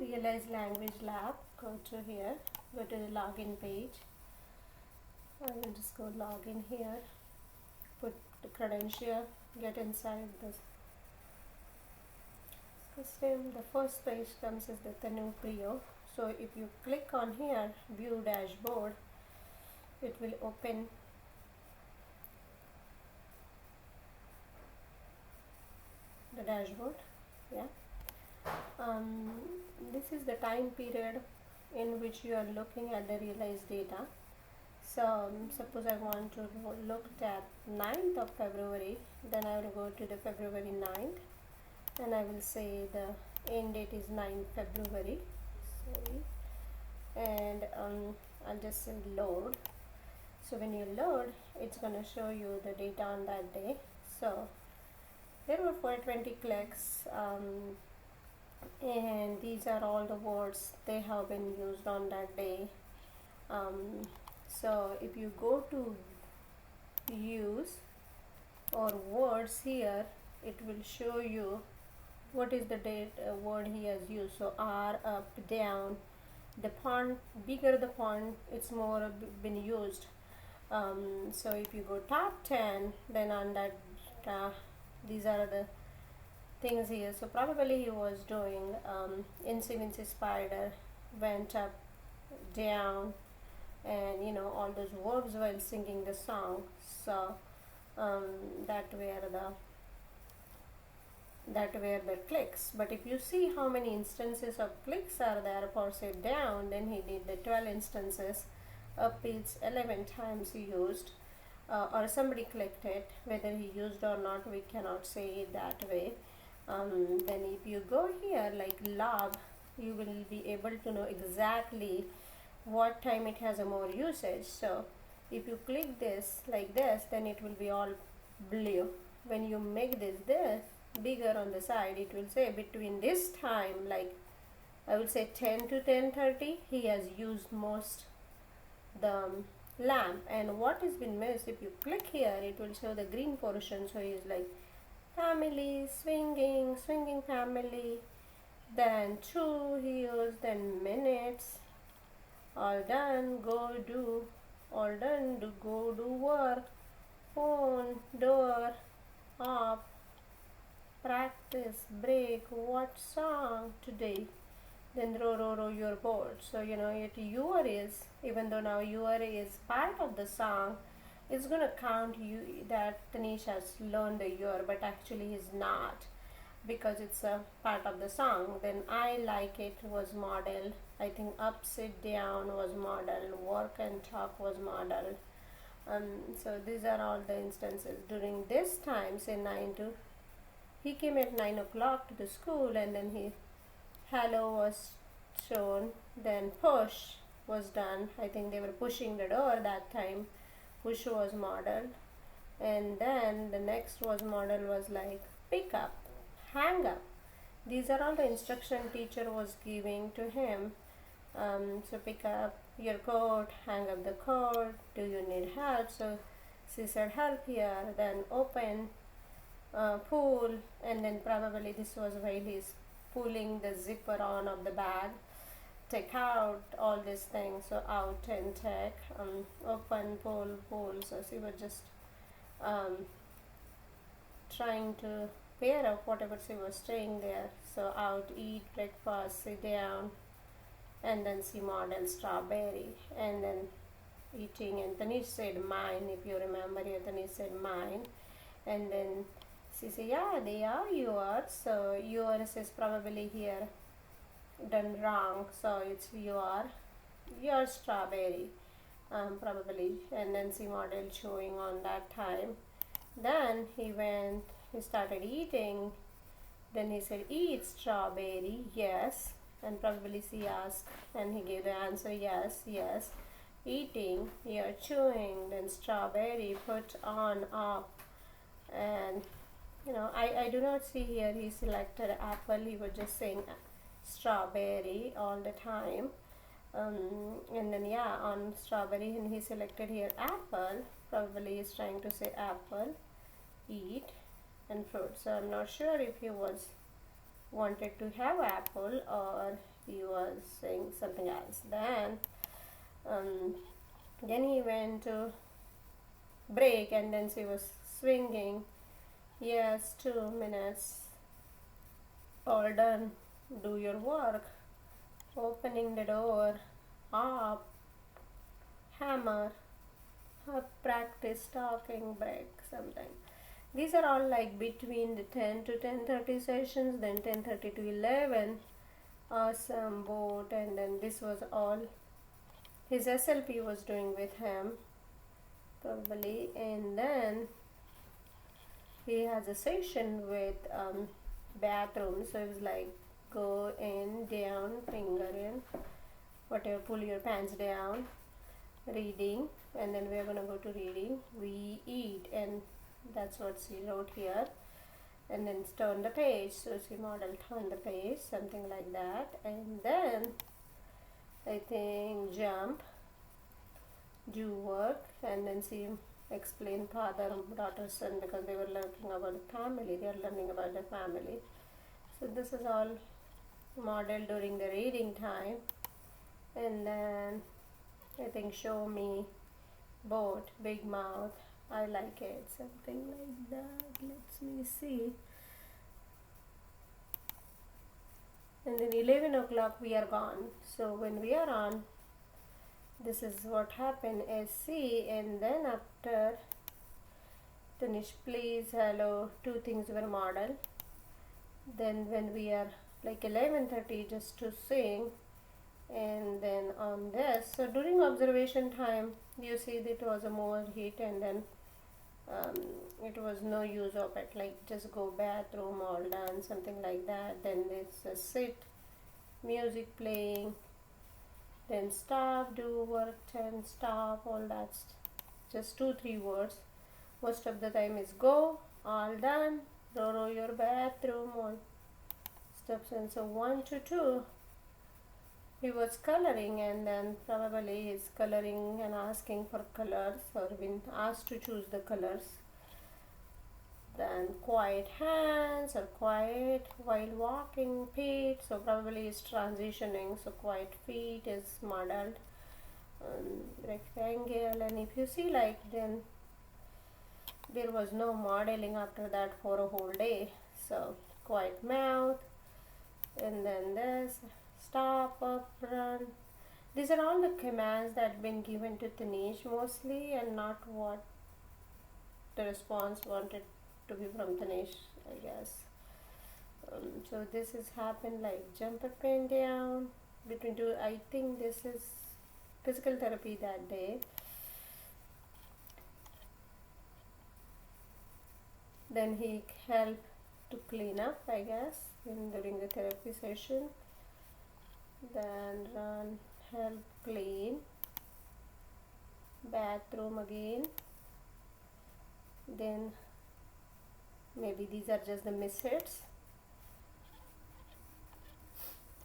Realize Language Lab. Go to here, go to the login page. I will just go login here, put the credential, get inside this system. The first page comes as the Tanu Priyo. So if you click on here, view dashboard, it will open the dashboard. Yeah. This is the time period in which you are looking at the realized data. So suppose I want to look at 9th of February, then I will go to the February 9th and I will say the end date is 9th February. Sorry. And I'll just say load. So when you load, it's going to show you the data on that day. So there were 420 clicks, and these are all the words they have been used on that day. So if you go to use or words here, it will show you what is the date word he has used. So R, up, down, the font, bigger the font, it's more been used. So if you go top 10, then on that these are the things here. So probably he was doing Incy Wincy Spider, went up, down, and all those verbs while singing the song. So that were the clicks. But if you see how many instances of clicks are there for say down, then he did the 12 instances. Up is 11 times he used, or somebody clicked it. Whether he used or not, we cannot say it that way. Then if you go here like log, you will be able to know exactly what time it has a more usage. So if you click this like this, then it will be all blue. When you make this bigger on the side, it will say between this time, like I would say 10 to 10:30, he has used most the lamp. And what has been missed, if you click here, it will show the green portion. So he is like family, swinging family, then 2 he used, then minutes, all done, go do, all done, do go do work, phone, door, off, practice, break, what song today, then row your boat. So your is, even though now your is part of the song, it's gonna count you that Tanish has learned the your, but actually is not, because it's a part of the song. Then I like it was modeled. I think up, sit down was modeled. Work and talk was modeled. So these are all the instances during this time. Say 9 to, he came at 9 o'clock to the school, and then hello was shown. Then push was done. I think they were pushing the door that time. Push was modeled, and then the next was model was like pick up, hang up. These are all the instruction teacher was giving to him. So pick up your coat, hang up the coat, do you need help? So she said help here. Then open, pull, and then probably this was while he's pulling the zipper on of the bag. Take out, all these things. So out and take, open, pull. So she was just trying to pair up whatever she was staying there. So out, eat, breakfast, sit down, and then she modeled strawberry, and then eating, and Tanish said mine. If you remember here, Tanish said mine, and then she said yeah, they are yours. So yours is probably here done wrong, so it's your strawberry, probably. And then she modeled showing on that time. Then he started eating. Then he said eat strawberry, yes, and probably she asked, and he gave the answer yes. Eating, you're chewing, then strawberry, put on, up. And I do not see here he selected apple. He was just saying strawberry all the time. And then on strawberry, and he selected here apple. Probably he's trying to say apple, eat, and fruit. So I'm not sure if he was wanted to have apple, or he was saying something else. Um, then he went to break, and then she was swinging. Yes, 2 minutes. All done. Do your work. Opening the door. Up. Hammer. Practice talking break. Something. These are all like between the 10 to 10:30 sessions. Then 10:30 to 11. Awesome boat. And then this was all his SLP was doing with him, probably. And then he has a session with bathroom, so it was like go in, down, finger in, whatever, pull your pants down, reading, and then we're gonna go to reading. We eat, and that's what she wrote here. And then turn the page, so she modeled turn the page, something like that. And then I think jump, do work, and then she explain father, daughter, son, because they were learning about the family. They are learning about the family. So this is all modeled during the reading time. And then I think show me, boat, big mouth, I like it, something like that. Let me see. And then 11 o'clock we are gone. So when we are on, this is what happened is see. And then after Tanish, please, hello, two things were modeled. Then when we are like 11:30 just to sing, and then on this, so during observation time you see that it was a more heat, and then it was no use of it, like just go bathroom, all done, something like that. Then there's a sit, music playing, then stop, do work, 10, stop, all that's just 2-3 words. Most of the time is go, all done, row your bathroom, all steps. And so 1 to 2 he was coloring, and then probably he's coloring and asking for colors, or been asked to choose the colors. Then quiet hands or quiet while walking, feet, so probably is transitioning, so quiet feet is modeled, rectangle. And if you see, like, then there was no modeling after that for a whole day. So quiet mouth, and then this, stop, up, run. These are all the commands that been given to Tanish mostly, and not what the response wanted to be from Tanish, I guess. So this has happened like jump up and down between two. I think this is physical therapy that day. Then he helped to clean up, I guess, during the therapy session. Then run, help clean, bathroom again. Then maybe these are just the misfits.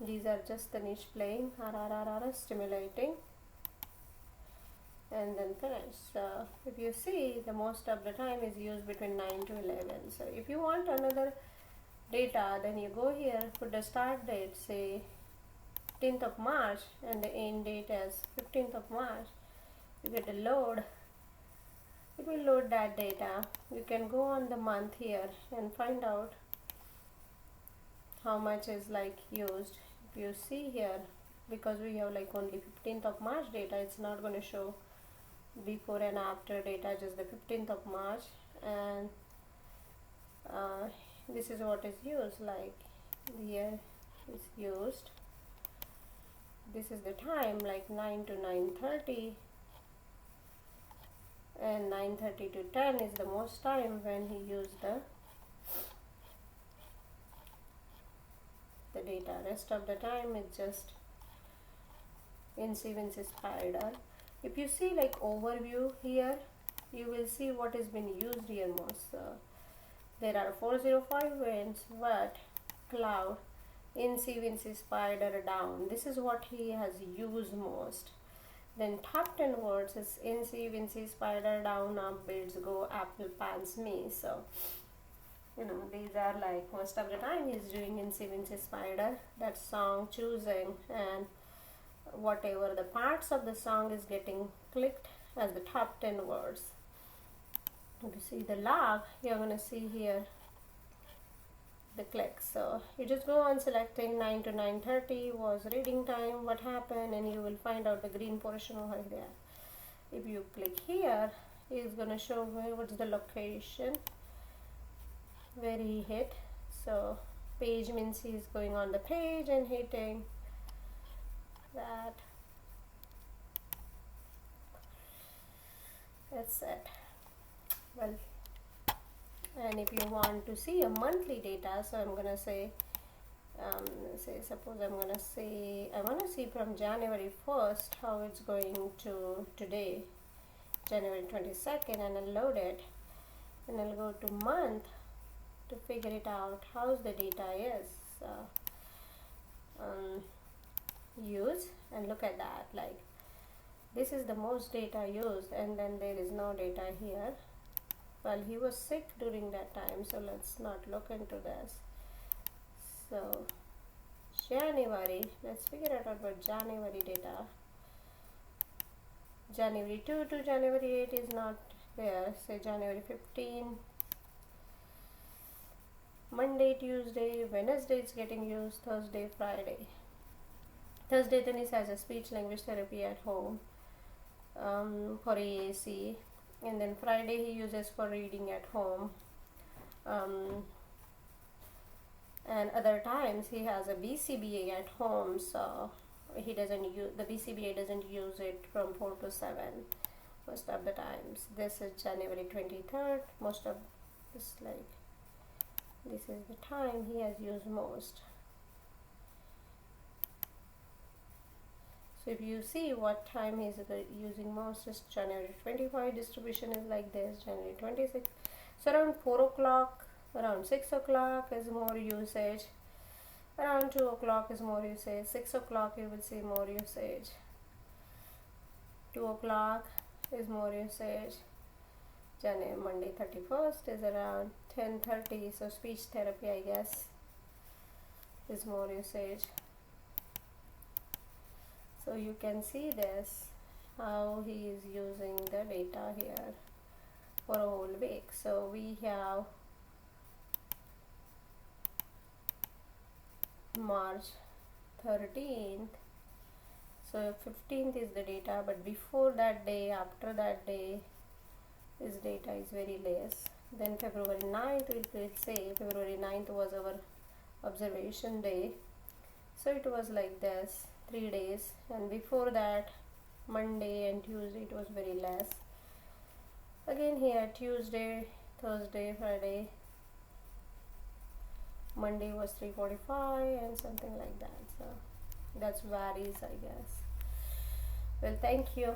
These are just Tanish playing, stimulating, and then finish. So if you see, the most of the time is used between 9 to 11. So if you want another data, then you go here, put the start date, say 15th of March, and the end date as 15th of March. You get a load, it will load that data. You can go on the month here and find out how much is like used. If you see here, because we have like only 15th of March data, it's not going to show before and after data, just the 15th of March. And this is what is used, like here is used. This is the time, like 9 to 9:30, and 9:30 to 10 is the most time when he used the data. Rest of the time is just INSEE Spider. If you see like overview here, you will see what has been used here most. There are 405 winds, but cloud, INSEE Spider down. This is what he has used most. Then top 10 words is INSEE Spider down, up, birds go, apple pants me. So these are like most of the time he's doing in CNC Spider, that song choosing, and whatever the parts of the song is getting clicked as the top 10 words. If you see the log, you're going to see here the clicks. So you just go on selecting 9 to 9:30 was reading time, what happened, and you will find out the green portion over there. If you click here, it's going to show what's the location where he hit. So page means he's going on the page and hitting that. That's it. Well, and if you want to see a monthly data, so I'm gonna say suppose I'm gonna say I want to see from January 1st how it's going to today, January 22nd, and I'll load it, and I'll go to month to figure it out how's the data is used, and look at that, like this is the most data used, and then there is no data here. Well, he was sick during that time, so let's not look into this. So January, let's figure out about January data. January 2 to January 8 is not there. Say January 15, Monday, Tuesday, Wednesday is getting used, Thursday, Friday. Thursday Dennis has a speech language therapy at home for AAC, and then Friday he uses for reading at home, and other times he has a BCBA at home, so he doesn't use the BCBA, doesn't use it from 4 to 7 most of the times. This is January 23rd, most of this, like this is the time he has used most. So if you see what time he's using most, is January 25, distribution is like this, January 26. So around 4 o'clock, around 6 o'clock is more usage, around 2 o'clock is more usage, 6 o'clock you will see more usage, 2 o'clock is more usage. January Monday 31st is around 10:30, so speech therapy I guess is more usage. So you can see this, how he is using the data here for a whole week. So we have March 13th, so 15th is the data, but before that day, after that day, this data is very less. Then February 9th, we could say February 9th was our observation day, so it was like this 3 days, and before that Monday and Tuesday it was very less. Again here Tuesday, Thursday, Friday, Monday was 345 and something like that. So that varies I guess. Well, thank you.